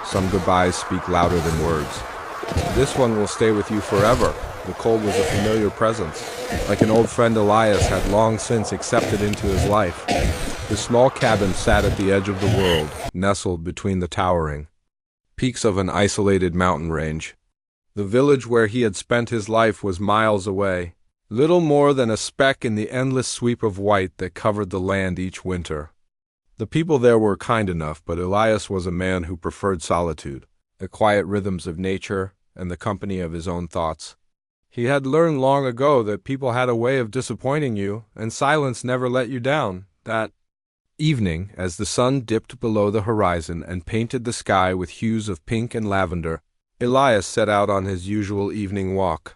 Some goodbyes speak louder than words. This one will stay with you forever. The cold was a familiar presence, like an old friend Elias had long since accepted into his life. The small cabin sat at the edge of the world, nestled between the towering peaks of an isolated mountain range. The village where he had spent his life was miles away, little more than a speck in the endless sweep of white that covered the land each winter. The people there were kind enough, but Elias was a man who preferred solitude, the quiet rhythms of nature, and the company of his own thoughts. He had learned long ago that people had a way of disappointing you, and silence never let you down. That evening, as the sun dipped below the horizon and painted the sky with hues of pink and lavender, Elias set out on his usual evening walk.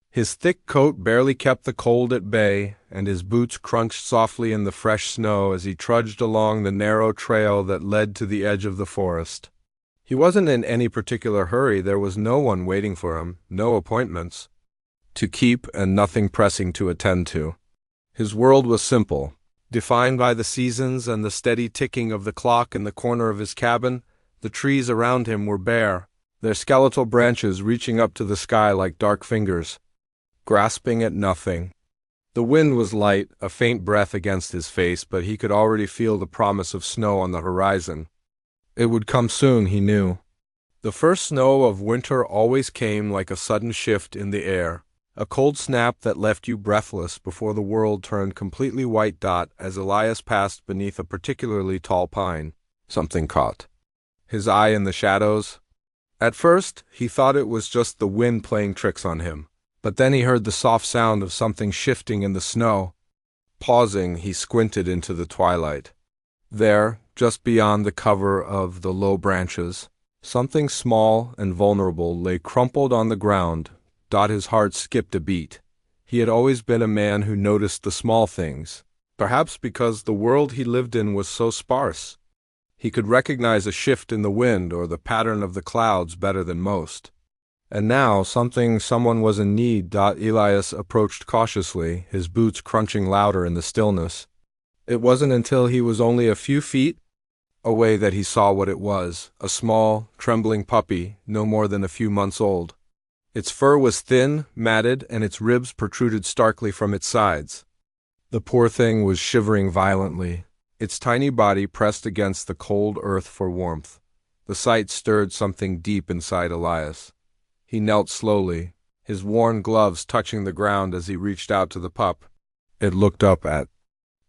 His thick coat barely kept the cold at bay, and his boots crunched softly in the fresh snow as he trudged along the narrow trail that led to the edge of the forest. He wasn't in any particular hurry. There was no one waiting for him, no appointments to keep, and nothing pressing to attend to. His world was simple, defined by the seasons and the steady ticking of the clock in the corner of his cabin. The trees around him were bare, their skeletal branches reaching up to the sky like dark fingers, grasping at nothing. The wind was light, a faint breath against his face, but he could already feel the promise of snow on the horizon. It would come soon, he knew. The first snow of winter always came like a sudden shift in the air, a cold snap that left you breathless before the world turned completely white. As Elias passed beneath a particularly tall pine, something caught his eye in the shadows. At first, he thought it was just the wind playing tricks on him, but then he heard the soft sound of something shifting in the snow. Pausing, he squinted into the twilight. There, just beyond the cover of the low branches, something small and vulnerable lay crumpled on the ground. His heart skipped a beat. He had always been a man who noticed the small things, perhaps because the world he lived in was so sparse. He could recognize a shift in the wind or the pattern of the clouds better than most. And now, someone was in need. Elias approached cautiously, his boots crunching louder in the stillness. It wasn't until he was only a few feet away that he saw what it was, a small, trembling puppy, no more than a few months old. Its fur was thin, matted, and its ribs protruded starkly from its sides. The poor thing was shivering violently, its tiny body pressed against the cold earth for warmth. The sight stirred something deep inside Elias. He knelt slowly, his worn gloves touching the ground as he reached out to the pup. It looked up at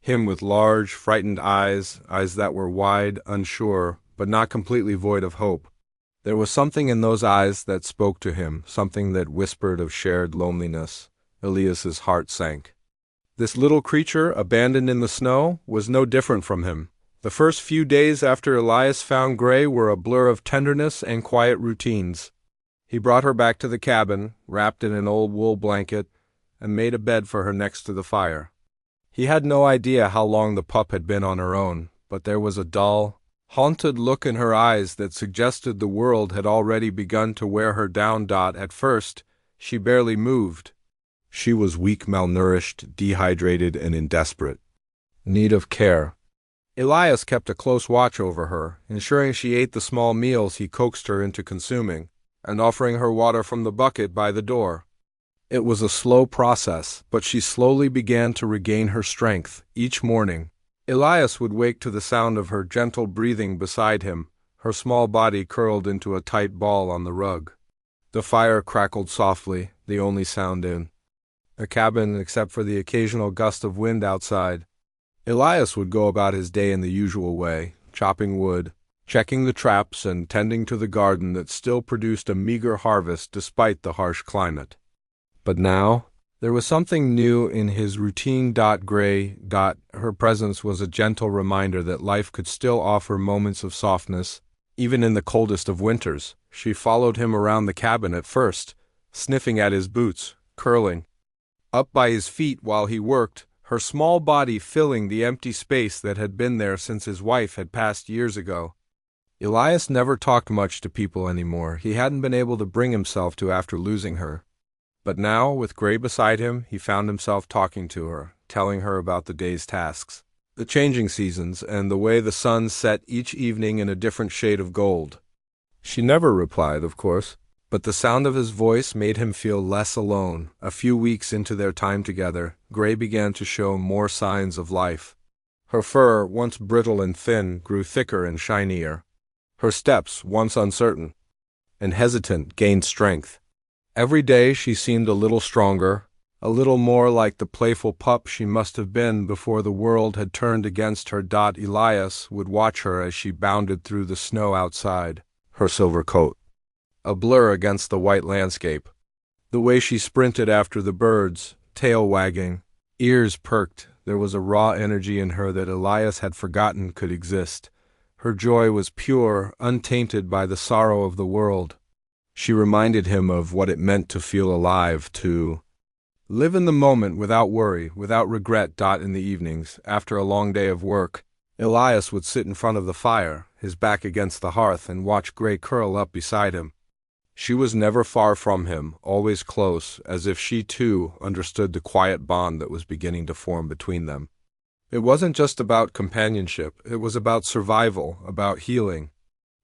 him with large, frightened eyes that were wide, unsure, but not completely void of hope. There was something in those eyes that spoke to him, something that whispered of shared loneliness. Elias's heart sank. This little creature, abandoned in the snow, was no different from him. The first few days after Elias found Gray were a blur of tenderness and quiet routines. He brought her back to the cabin, wrapped in an old wool blanket, and made a bed for her next to the fire. He had no idea how long the pup had been on her own, but there was a dull, haunted look in her eyes that suggested the world had already begun to wear her down. At first, she barely moved. She was weak, malnourished, dehydrated, and in desperate need of care. Elias kept a close watch over her, ensuring she ate the small meals he coaxed her into consuming, and offering her water from the bucket by the door. It was a slow process, but she slowly began to regain her strength. Each morning, Elias would wake to the sound of her gentle breathing beside him, her small body curled into a tight ball on the rug. The fire crackled softly, the only sound in the cabin except for the occasional gust of wind outside. Elias would go about his day in the usual way, chopping wood, checking the traps, and tending to the garden that still produced a meager harvest despite the harsh climate. But now, there was something new in his routine. Gray. Her presence was a gentle reminder that life could still offer moments of softness, even in the coldest of winters. She followed him around the cabin at first, sniffing at his boots, curling up by his feet while he worked, her small body filling the empty space that had been there since his wife had passed years ago. Elias never talked much to people anymore. He hadn't been able to bring himself to after losing her. But now, with Gray beside him, he found himself talking to her, telling her about the day's tasks, the changing seasons, and the way the sun set each evening in a different shade of gold. She never replied, of course, but the sound of his voice made him feel less alone. A few weeks into their time together, Gray began to show more signs of life. Her fur, once brittle and thin, grew thicker and shinier. Her steps, once uncertain and hesitant, gained strength. Every day she seemed a little stronger, a little more like the playful pup she must have been before the world had turned against her. Elias would watch her as she bounded through the snow outside, her silver coat a blur against the white landscape. The way she sprinted after the birds, tail wagging, ears perked, there was a raw energy in her that Elias had forgotten could exist. Her joy was pure, untainted by the sorrow of the world. She reminded him of what it meant to feel alive, to live in the moment without worry, without regret. In the evenings, after a long day of work, Elias would sit in front of the fire, his back against the hearth, and watch Gray curl up beside him. She was never far from him, always close, as if she too understood the quiet bond that was beginning to form between them. It wasn't just about companionship, it was about survival, about healing.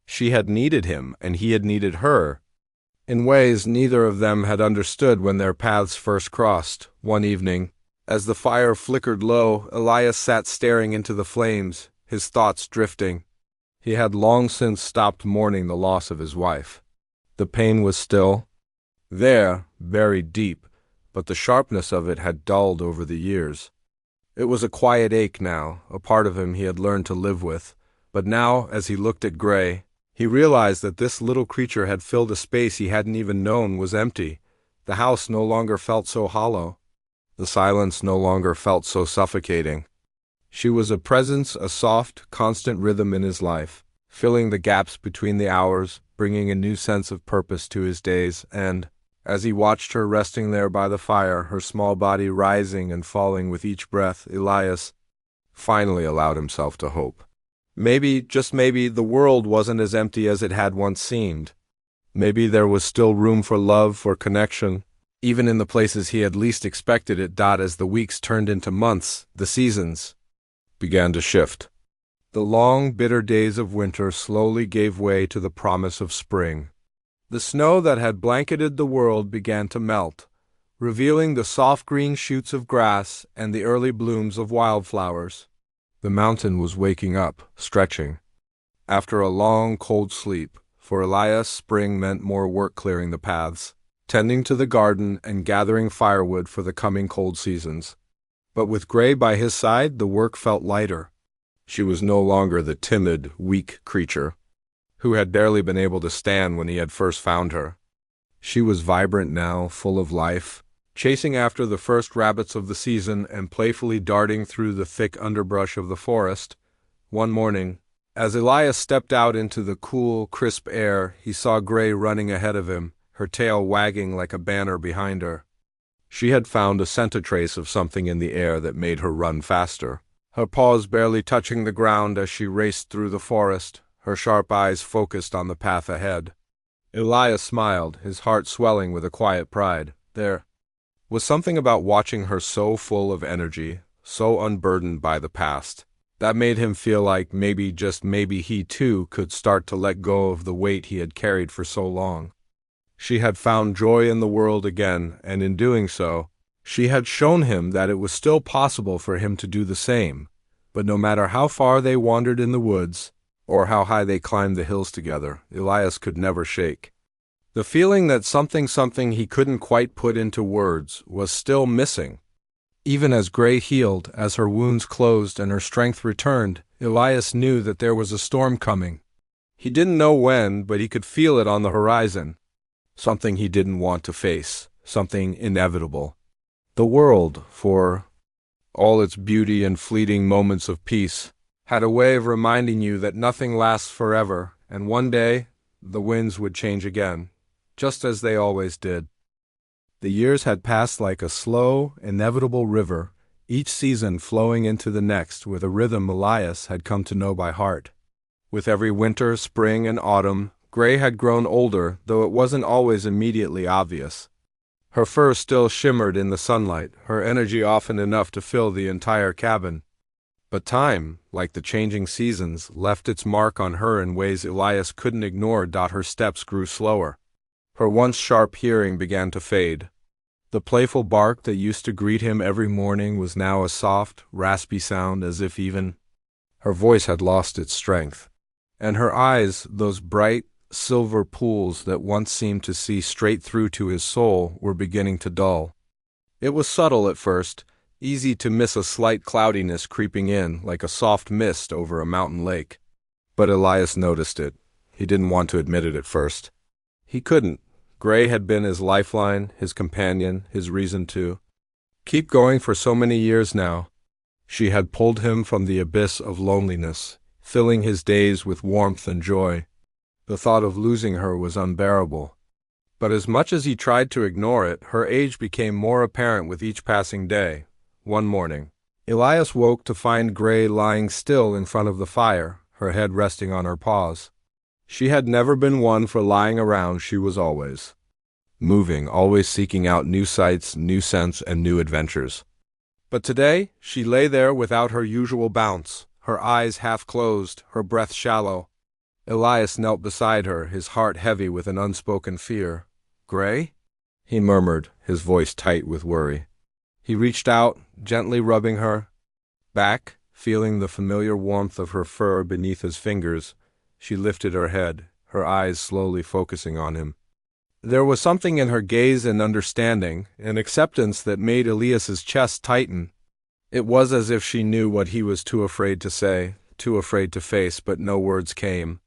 She had needed him, and he had needed her, in ways neither of them had understood when their paths first crossed. One evening, as the fire flickered low, Elias sat staring into the flames, his thoughts drifting. He had long since stopped mourning the loss of his wife. The pain was still there, buried deep, but the sharpness of it had dulled over the years. It was a quiet ache now, a part of him he had learned to live with. But now, as he looked at Gray, he realized that this little creature had filled a space he hadn't even known was empty. The house no longer felt so hollow. The silence no longer felt so suffocating. She was a presence, a soft, constant rhythm in his life, filling the gaps between the hours, bringing a new sense of purpose to his days. And, as he watched her resting there by the fire, her small body rising and falling with each breath, Elias finally allowed himself to hope. Maybe, just maybe, the world wasn't as empty as it had once seemed. Maybe there was still room for love, for connection, even in the places he had least expected it. As the weeks turned into months, the seasons began to shift. The long, bitter days of winter slowly gave way to the promise of spring. The snow that had blanketed the world began to melt, revealing the soft green shoots of grass and the early blooms of wildflowers. The mountain was waking up, stretching. After a long, cold sleep, for Elias, spring meant more work clearing the paths, tending to the garden and gathering firewood for the coming cold seasons. But with Gray by his side, the work felt lighter. She was no longer the timid, weak creature who had barely been able to stand when he had first found her. She was vibrant now, full of life, chasing after the first rabbits of the season and playfully darting through the thick underbrush of the forest. One morning, as Elias stepped out into the cool, crisp air, he saw Gray running ahead of him, her tail wagging like a banner behind her. She had found a scent trace of something in the air that made her run faster. Her paws barely touching the ground as she raced through the forest, her sharp eyes focused on the path ahead. Elias smiled, his heart swelling with a quiet pride. There was something about watching her so full of energy, so unburdened by the past, that made him feel like maybe, just maybe, he too could start to let go of the weight he had carried for so long. She had found joy in the world again, and in doing so, she had shown him that it was still possible for him to do the same. But no matter how far they wandered in the woods, or how high they climbed the hills together, Elias could never shake the feeling that something he couldn't quite put into words was still missing. Even as Gray healed, as her wounds closed and her strength returned, Elias knew that there was a storm coming. He didn't know when, but he could feel it on the horizon. Something he didn't want to face, something inevitable. The world, for all its beauty and fleeting moments of peace, had a way of reminding you that nothing lasts forever, and one day the winds would change again, just as they always did. The years had passed like a slow, inevitable river, each season flowing into the next with a rhythm Elias had come to know by heart. With every winter, spring, and autumn, Gray had grown older, though it wasn't always immediately obvious. Her fur still shimmered in the sunlight, her energy often enough to fill the entire cabin. But time, like the changing seasons, left its mark on her in ways Elias couldn't ignore. Her steps grew slower. Her once sharp hearing began to fade. The playful bark that used to greet him every morning was now a soft, raspy sound, as if even her voice had lost its strength. And her eyes, those bright, silver pools that once seemed to see straight through to his soul, were beginning to dull. It was subtle at first, easy to miss a slight cloudiness creeping in like a soft mist over a mountain lake. But Elias noticed it. He didn't want to admit it at first. He couldn't. Gray had been his lifeline, his companion, his reason to keep going for so many years now. She had pulled him from the abyss of loneliness, filling his days with warmth and joy. The thought of losing her was unbearable. But as much as he tried to ignore it, her age became more apparent with each passing day. One morning, Elias woke to find Gray lying still in front of the fire, her head resting on her paws. She had never been one for lying around. She was always moving, always seeking out new sights, new scents, and new adventures. But today, she lay there without her usual bounce, her eyes half closed, her breath shallow. Elias knelt beside her, his heart heavy with an unspoken fear. "Gray?" he murmured, his voice tight with worry. He reached out, gently rubbing her back, feeling the familiar warmth of her fur beneath his fingers. She lifted her head, her eyes slowly focusing on him. There was something in her gaze and understanding, an acceptance that made Elias's chest tighten. It was as if she knew what he was too afraid to say, too afraid to face, but no words came.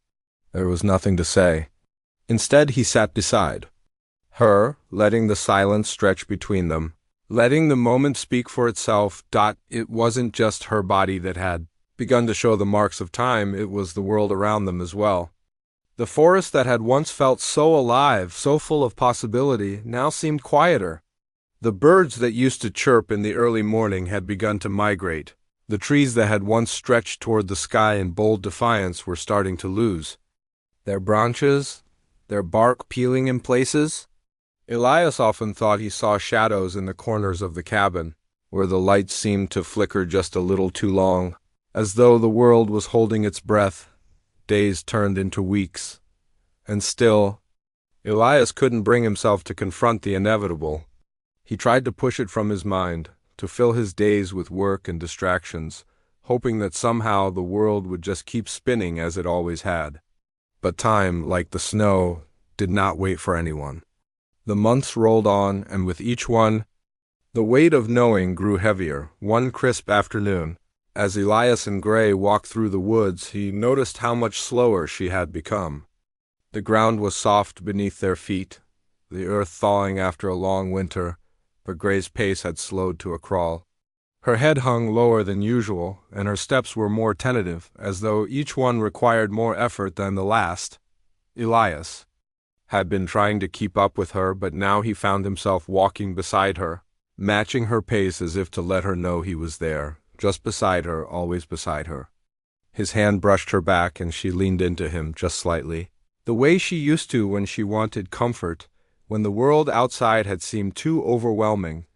There was nothing to say. Instead, he sat beside her, letting the silence stretch between them, letting the moment speak for itself. It wasn't just her body that had begun to show the marks of time, it was the world around them as well. The forest that had once felt so alive, so full of possibility, now seemed quieter. The birds that used to chirp in the early morning had begun to migrate. The trees that had once stretched toward the sky in bold defiance were starting to lose their branches, their bark peeling in places. Elias often thought he saw shadows in the corners of the cabin, where the lights seemed to flicker just a little too long, as though the world was holding its breath. Days turned into weeks. And still, Elias couldn't bring himself to confront the inevitable. He tried to push it from his mind, to fill his days with work and distractions, hoping that somehow the world would just keep spinning as it always had. But time, like the snow, did not wait for anyone. The months rolled on, and with each one, the weight of knowing grew heavier. One crisp afternoon, as Elias and Gray walked through the woods, he noticed how much slower she had become. The ground was soft beneath their feet, the earth thawing after a long winter, but Gray's pace had slowed to a crawl. Her head hung lower than usual, and her steps were more tentative, as though each one required more effort than the last. Elias had been trying to keep up with her, but now he found himself walking beside her, matching her pace as if to let her know he was there, just beside her, always beside her. His hand brushed her back, and she leaned into him just slightly, the way she used to when she wanted comfort, when the world outside had seemed too overwhelming.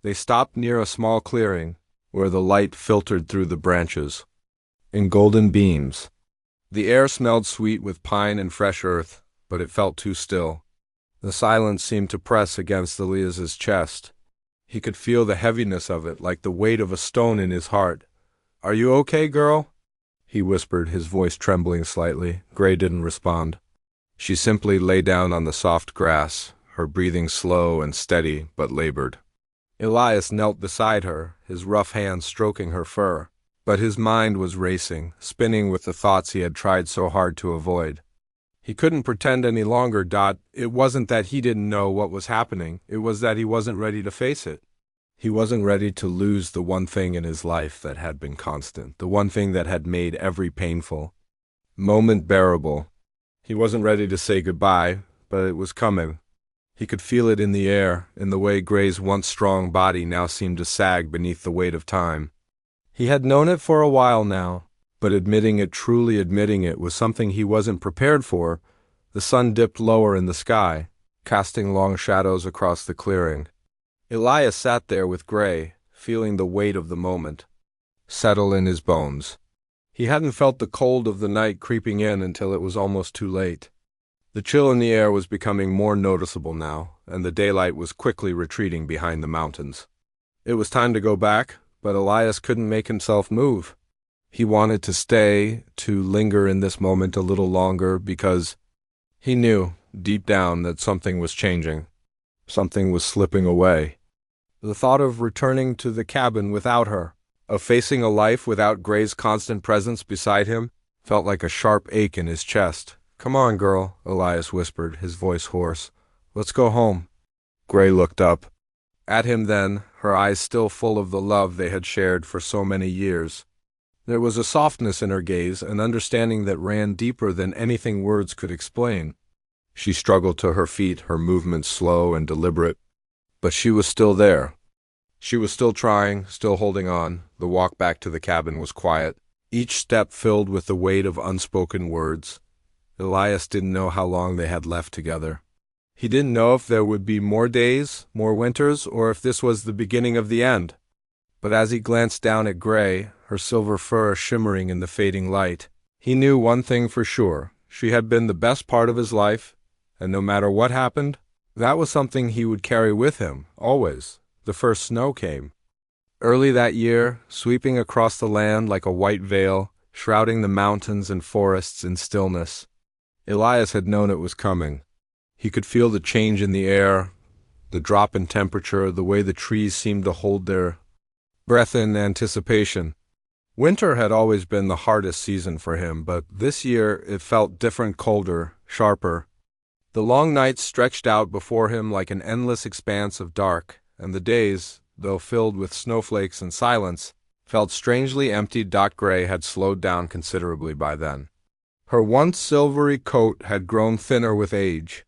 They stopped near a small clearing, where the light filtered through the branches in golden beams. The air smelled sweet with pine and fresh earth, but it felt too still. The silence seemed to press against Elias's chest. He could feel the heaviness of it, like the weight of a stone in his heart. "Are you okay, girl?" he whispered, his voice trembling slightly. Gray didn't respond. She simply lay down on the soft grass, her breathing slow and steady but labored. Elias knelt beside her, his rough hands stroking her fur, but his mind was racing, spinning with the thoughts he had tried so hard to avoid. He couldn't pretend any longer. It wasn't that he didn't know what was happening, it was that he wasn't ready to face it. He wasn't ready to lose the one thing in his life that had been constant, the one thing that had made every painful moment bearable. He wasn't ready to say goodbye, but it was coming. He could feel it in the air, in the way Gray's once strong body now seemed to sag beneath the weight of time. He had known it for a while now, but truly admitting it, was something he wasn't prepared for. The sun dipped lower in the sky, casting long shadows across the clearing. Elias sat there with Gray, feeling the weight of the moment. settle in his bones. He hadn't felt the cold of the night creeping in until it was almost too late. The chill in the air was becoming more noticeable now, and the daylight was quickly retreating behind the mountains. It was time to go back, but Elias couldn't make himself move. He wanted to stay, to linger in this moment a little longer, because he knew, deep down, that something was changing. Something was slipping away. The thought of returning to the cabin without her, of facing a life without Gray's constant presence beside him, felt like a sharp ache in his chest. "Come on, girl," Elias whispered, his voice hoarse. "Let's go home." Gray looked up at him then, her eyes still full of the love they had shared for so many years. There was a softness in her gaze, an understanding that ran deeper than anything words could explain. She struggled to her feet, her movements slow and deliberate. But she was still there. She was still trying, still holding on. The walk back to the cabin was quiet, each step filled with the weight of unspoken words. Elias didn't know how long they had left together. He didn't know if there would be more days, more winters, or if this was the beginning of the end. But as he glanced down at Gray, her silver fur shimmering in the fading light, he knew one thing for sure. She had been the best part of his life, and no matter what happened, that was something he would carry with him, always. The first snow came. Early that year, sweeping across the land like a white veil, shrouding the mountains and forests in stillness. Elias had known it was coming. He could feel the change in the air, the drop in temperature, the way the trees seemed to hold their breath in anticipation. Winter had always been the hardest season for him, but this year it felt different, colder, sharper. The long nights stretched out before him like an endless expanse of dark, and the days, though filled with snowflakes and silence, felt strangely empty. Gray had slowed down considerably by then. Her once silvery coat had grown thinner with age,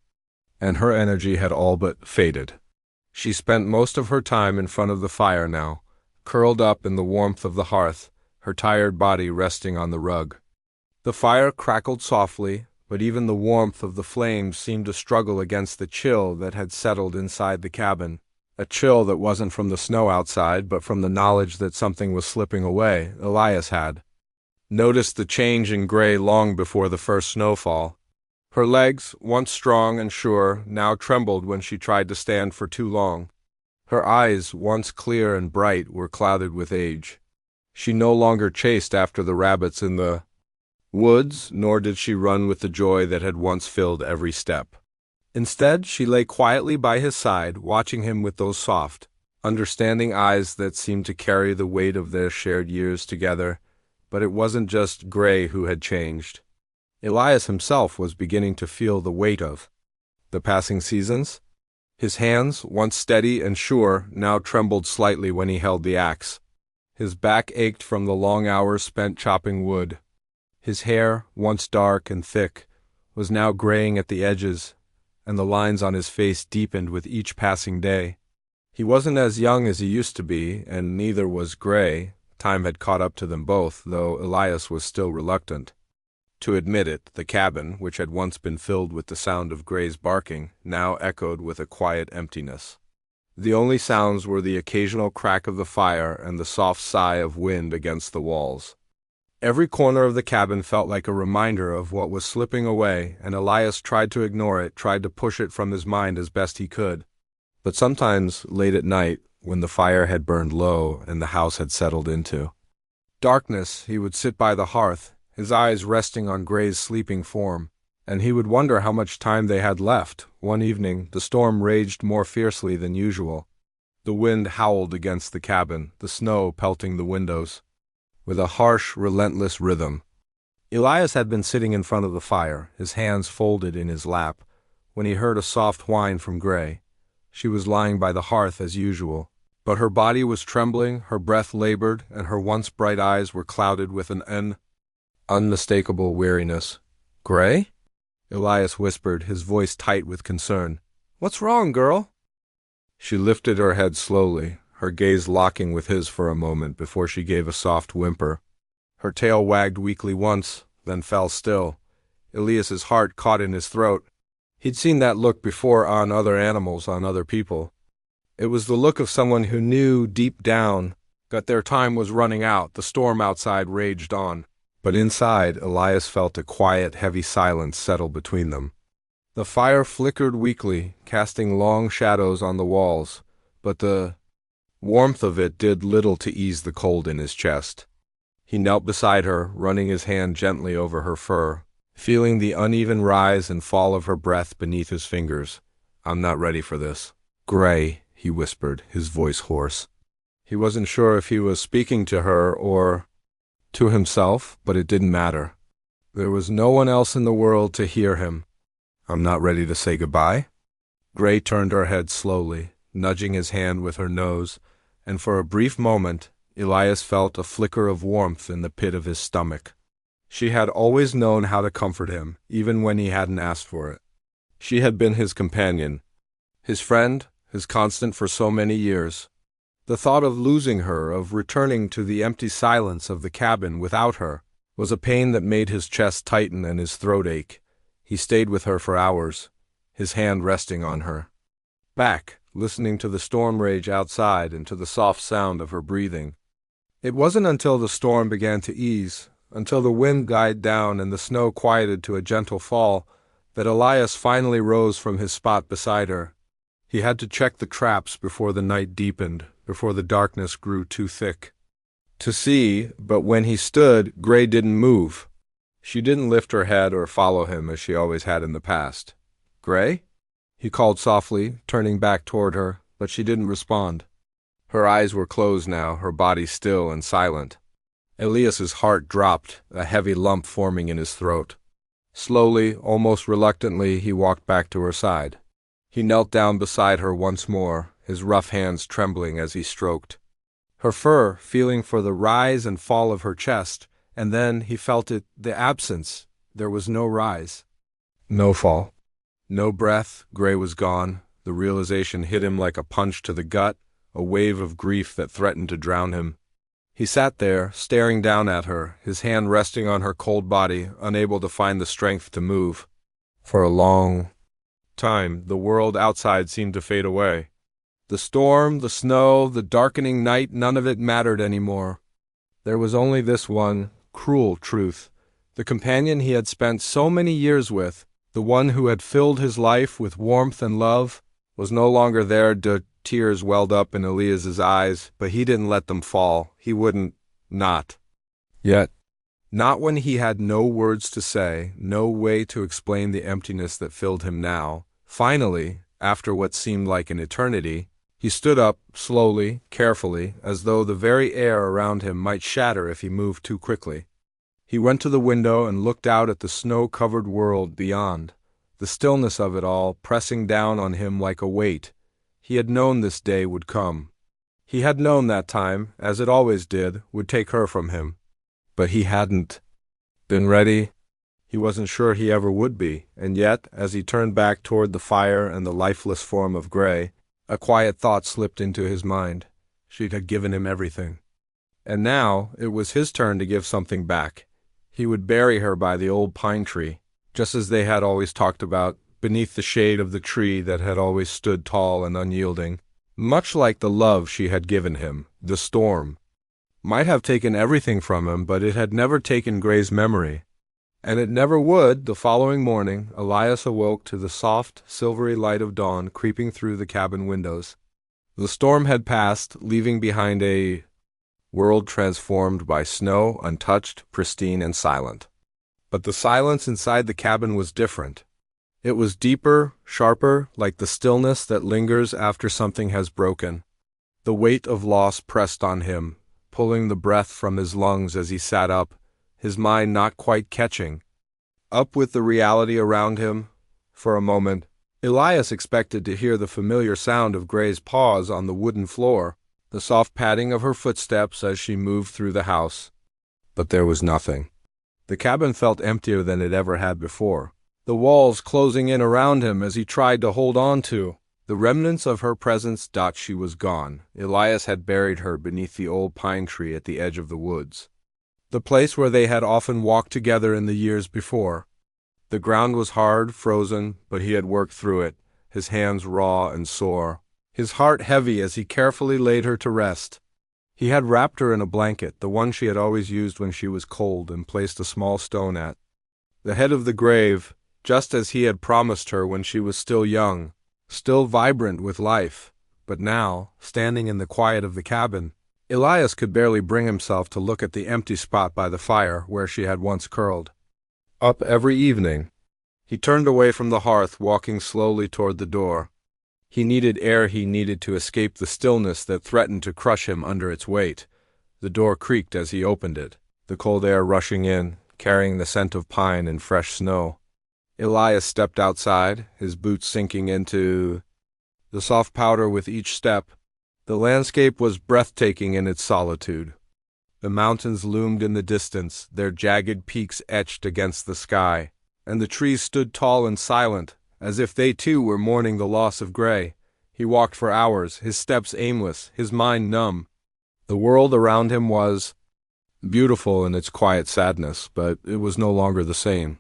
and her energy had all but faded. She spent most of her time in front of the fire now, curled up in the warmth of the hearth, her tired body resting on the rug. The fire crackled softly, but even the warmth of the flames seemed to struggle against the chill that had settled inside the cabin, a chill that wasn't from the snow outside, but from the knowledge that something was slipping away. Elias had noticed the change in Gray long before the first snowfall. Her legs, once strong and sure, now trembled when she tried to stand for too long. Her eyes, once clear and bright, were clouded with age. She no longer chased after the rabbits in the woods, nor did she run with the joy that had once filled every step. Instead, she lay quietly by his side, watching him with those soft, understanding eyes that seemed to carry the weight of their shared years together. But it wasn't just Gray who had changed. Elias himself was beginning to feel the weight of the passing seasons. His hands, once steady and sure, now trembled slightly when he held the axe. His back ached from the long hours spent chopping wood. His hair, once dark and thick, was now graying at the edges, and the lines on his face deepened with each passing day. He wasn't as young as he used to be, and neither was Gray. Time had caught up to them both, though Elias was still reluctant to admit it. The cabin, which had once been filled with the sound of Gray's barking, now echoed with a quiet emptiness. The only sounds were the occasional crack of the fire and the soft sigh of wind against the walls. Every corner of the cabin felt like a reminder of what was slipping away, and Elias tried to ignore it, tried to push it from his mind as best he could. But sometimes, late at night, when the fire had burned low and the house had settled into darkness, he would sit by the hearth, his eyes resting on Gray's sleeping form, and he would wonder how much time they had left. One evening, the storm raged more fiercely than usual. The wind howled against the cabin, the snow pelting the windows with a harsh, relentless rhythm. Elias had been sitting in front of the fire, his hands folded in his lap, when he heard a soft whine from Gray. She was lying by the hearth as usual, but her body was trembling, her breath labored, and her once bright eyes were clouded with an unmistakable weariness. "Gray?" Elias whispered, his voice tight with concern. "What's wrong, girl?" She lifted her head slowly, her gaze locking with his for a moment before she gave a soft whimper. Her tail wagged weakly once, then fell still. Elias's heart caught in his throat. He'd seen that look before on other animals, on other people. It was the look of someone who knew deep down That their time was running out, the storm outside raged on. But inside, Elias felt a quiet, heavy silence settle between them. The fire flickered weakly, casting long shadows on the walls, but the warmth of it did little to ease the cold in his chest. He knelt beside her, running his hand gently over her fur, feeling the uneven rise and fall of her breath beneath his fingers. "I'm not ready for this." "Gray," he whispered, his voice hoarse. He wasn't sure if he was speaking to her or to himself, but it didn't matter. There was no one else in the world to hear him. "I'm not ready to say goodbye?" Gray turned her head slowly, nudging his hand with her nose, and for a brief moment, Elias felt a flicker of warmth in the pit of his stomach. She had always known how to comfort him, even when he hadn't asked for it. She had been his companion, his friend, his constant for so many years. The thought of losing her, of returning to the empty silence of the cabin without her, was a pain that made his chest tighten and his throat ache. He stayed with her for hours, his hand resting on her back, listening to the storm rage outside and to the soft sound of her breathing. It wasn't until the storm began to ease, until the wind died down and the snow quieted to a gentle fall, that Elias finally rose from his spot beside her. He had to check the traps before the night deepened, before the darkness grew too thick to see, but when he stood, Gray didn't move. She didn't lift her head or follow him as she always had in the past. "Gray?" he called softly, turning back toward her, but she didn't respond. Her eyes were closed now, her body still and silent. Elias's heart dropped, a heavy lump forming in his throat. Slowly, almost reluctantly, he walked back to her side. He knelt down beside her once more, his rough hands trembling as he stroked her fur, feeling for the rise and fall of her chest, and then he felt it, the absence. There was no rise, no fall, no breath. Gray was gone. The realization hit him like a punch to the gut, a wave of grief that threatened to drown him. He sat there, staring down at her, his hand resting on her cold body, unable to find the strength to move. For a long time, the world outside seemed to fade away. The storm, the snow, the darkening night, none of it mattered anymore. There was only this one cruel truth. The companion he had spent so many years with, the one who had filled his life with warmth and love, was no longer there. Tears welled up in Elias's eyes, but he didn't let them fall. He wouldn't. Not yet. Not when he had no words to say, no way to explain the emptiness that filled him now. Finally, after what seemed like an eternity, he stood up, slowly, carefully, as though the very air around him might shatter if he moved too quickly. He went to the window and looked out at the snow-covered world beyond, the stillness of it all pressing down on him like a weight. He had known this day would come. He had known that time, as it always did, would take her from him. But he hadn't been ready. He wasn't sure he ever would be, and yet, as he turned back toward the fire and the lifeless form of Gray, a quiet thought slipped into his mind. She had given him everything. And now, it was his turn to give something back. He would bury her by the old pine tree, just as they had always talked about, beneath the shade of the tree that had always stood tall and unyielding. Much like the love she had given him, the storm might have taken everything from him, but it had never taken Gray's memory. And it never would. The following morning, Elias awoke to the soft, silvery light of dawn creeping through the cabin windows. The storm had passed, leaving behind a world transformed by snow, untouched, pristine, and silent. But the silence inside the cabin was different. It was deeper, sharper, like the stillness that lingers after something has broken. The weight of loss pressed on him, pulling the breath from his lungs as he sat up, his mind not quite catching up with the reality around him. For a moment, Elias expected to hear the familiar sound of Gray's paws on the wooden floor, the soft padding of her footsteps as she moved through the house. But there was nothing. The cabin felt emptier than it ever had before, the walls closing in around him as he tried to hold on to the remnants of her presence. She was gone. Elias had buried her beneath the old pine tree at the edge of the woods, the place where they had often walked together in the years before. The ground was hard, frozen, but he had worked through it, his hands raw and sore, his heart heavy as he carefully laid her to rest. He had wrapped her in a blanket, the one she had always used when she was cold, and placed a small stone at the head of the grave, just as he had promised her when she was still young, still vibrant with life. But now, standing in the quiet of the cabin, Elias could barely bring himself to look at the empty spot by the fire where she had once curled up every evening. He turned away from the hearth, walking slowly toward the door. He needed air, he needed to escape the stillness that threatened to crush him under its weight. The door creaked as he opened it, the cold air rushing in, carrying the scent of pine and fresh snow. Elias stepped outside, his boots sinking into the soft powder with each step. The landscape was breathtaking in its solitude. The mountains loomed in the distance, their jagged peaks etched against the sky, and the trees stood tall and silent, as if they too were mourning the loss of Gray. He walked for hours, his steps aimless, his mind numb. The world around him was beautiful in its quiet sadness, but it was no longer the same.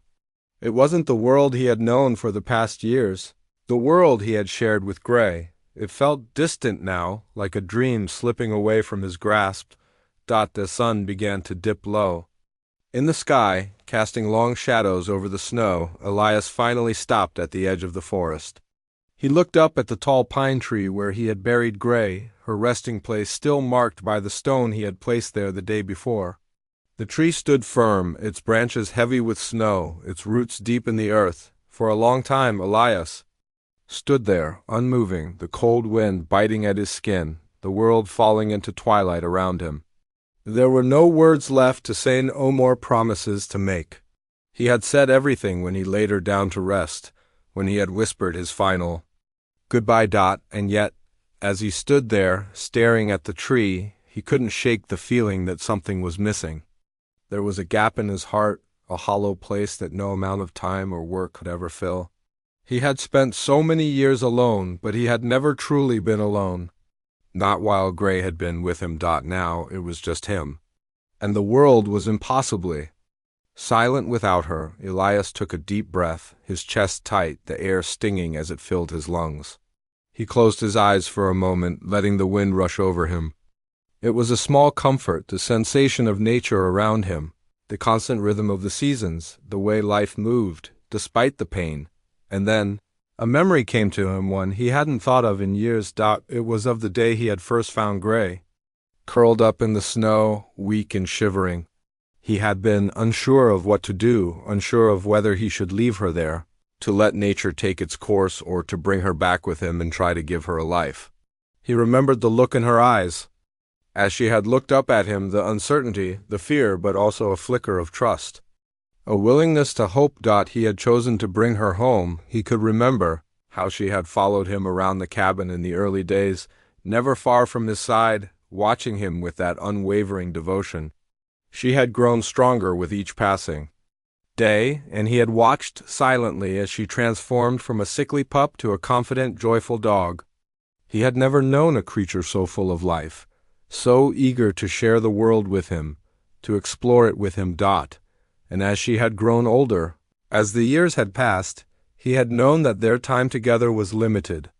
It wasn't the world he had known for the past years, the world he had shared with Gray. It felt distant now, like a dream slipping away from his grasp. The sun began to dip low in the sky, casting long shadows over the snow. Elias finally stopped at the edge of the forest. He looked up at the tall pine tree where he had buried Gray, her resting place still marked by the stone he had placed there the day before. The tree stood firm, its branches heavy with snow, its roots deep in the earth. For a long time Elias stood there, unmoving, the cold wind biting at his skin, the world falling into twilight around him. There were no words left to say, no more promises to make. He had said everything when he laid her down to rest, when he had whispered his final goodbye. And yet, as he stood there, staring at the tree, he couldn't shake the feeling that something was missing. There was a gap in his heart, a hollow place that no amount of time or work could ever fill. He had spent so many years alone, but he had never truly been alone. Not while Gray had been with him. Now it was just him. And the world was impossibly silent without her. Elias took a deep breath, his chest tight, the air stinging as it filled his lungs. He closed his eyes for a moment, letting the wind rush over him. It was a small comfort, the sensation of nature around him, the constant rhythm of the seasons, the way life moved, despite the pain. And then a memory came to him, one he hadn't thought of in years. It was of the day he had first found Gray, curled up in the snow, weak and shivering. He had been unsure of what to do, unsure of whether he should leave her there, to let nature take its course, or to bring her back with him and try to give her a life. He remembered the look in her eyes, as she had looked up at him, the uncertainty, the fear, but also a flicker of trust. A willingness to hope. He had chosen to bring her home. He could remember how she had followed him around the cabin in the early days, never far from his side, watching him with that unwavering devotion. She had grown stronger with each passing day, and he had watched silently as she transformed from a sickly pup to a confident, joyful dog. He had never known a creature so full of life, so eager to share the world with him, to explore it with him. And as she had grown older, as the years had passed, he had known that their time together was limited.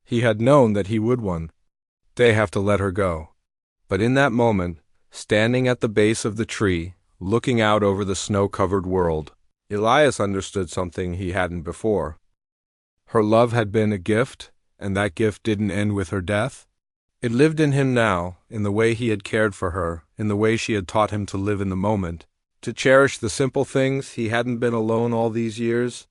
He had known that he would one day have to let her go. But in that moment, standing at the base of the tree, looking out over the snow-covered world, Elias understood something he hadn't before. Her love had been a gift, and that gift didn't end with her death. It lived in him now, in the way he had cared for her, in the way she had taught him to live in the moment, to cherish the simple things. He hadn't been alone all these years.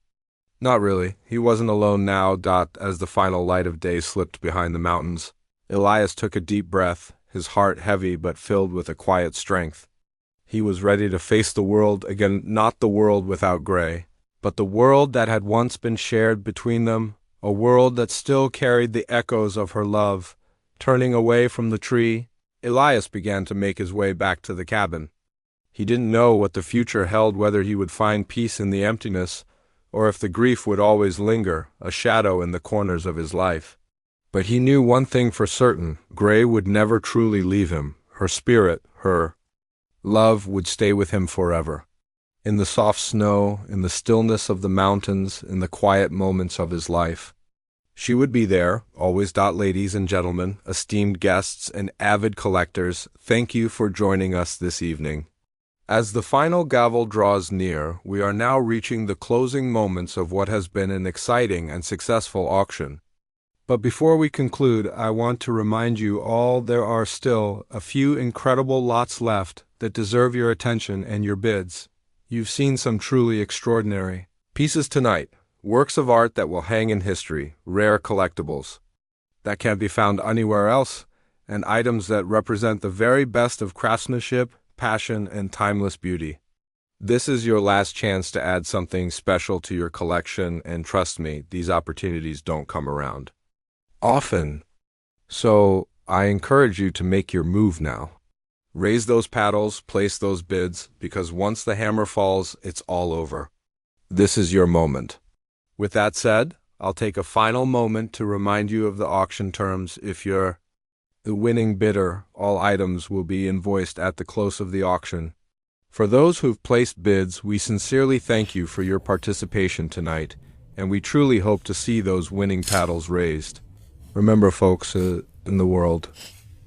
Not really. He wasn't alone now. As the final light of day slipped behind the mountains, Elias took a deep breath, his heart heavy but filled with a quiet strength. He was ready to face the world again, not the world without Gray, but the world that had once been shared between them, a world that still carried the echoes of her love. Turning away from the tree, Elias began to make his way back to the cabin. He didn't know what the future held, whether he would find peace in the emptiness, or if the grief would always linger, a shadow in the corners of his life. But he knew one thing for certain: Gray would never truly leave him. Her spirit, her love, would stay with him forever. In the soft snow, in the stillness of the mountains, in the quiet moments of his life. She would be there, always. Ladies and gentlemen, esteemed guests and avid collectors, thank you for joining us this evening. As the final gavel draws near, we are now reaching the closing moments of what has been an exciting and successful auction. But before we conclude, I want to remind you all there are still a few incredible lots left that deserve your attention and your bids. You've seen some truly extraordinary pieces tonight, works of art that will hang in history, rare collectibles that can't be found anywhere else, and items that represent the very best of craftsmanship, passion, and timeless beauty. This is your last chance to add something special to your collection, and trust me, these opportunities don't come around often. So I encourage you to make your move now. Raise those paddles, place those bids, because once the hammer falls, it's all over. This is your moment. With that said, I'll take a final moment to remind you of the auction terms. If you're the winning bidder, all items will be invoiced at the close of the auction. For those who've placed bids, we sincerely thank you for your participation tonight, and we truly hope to see those winning paddles raised. Remember, folks, in the world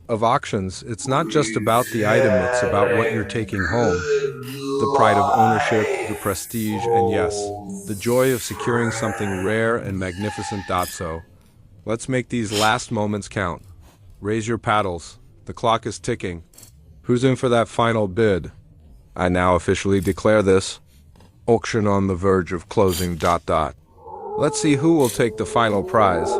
of auctions, it's not just about the item, it's about what you're taking home. The pride of ownership, the prestige, and yes, the joy of securing something rare and magnificent. So, let's make these last moments count. Raise your paddles. The clock is ticking. Who's in for that final bid? I now officially declare this auction on the verge of closing. Let's see who will take the final prize.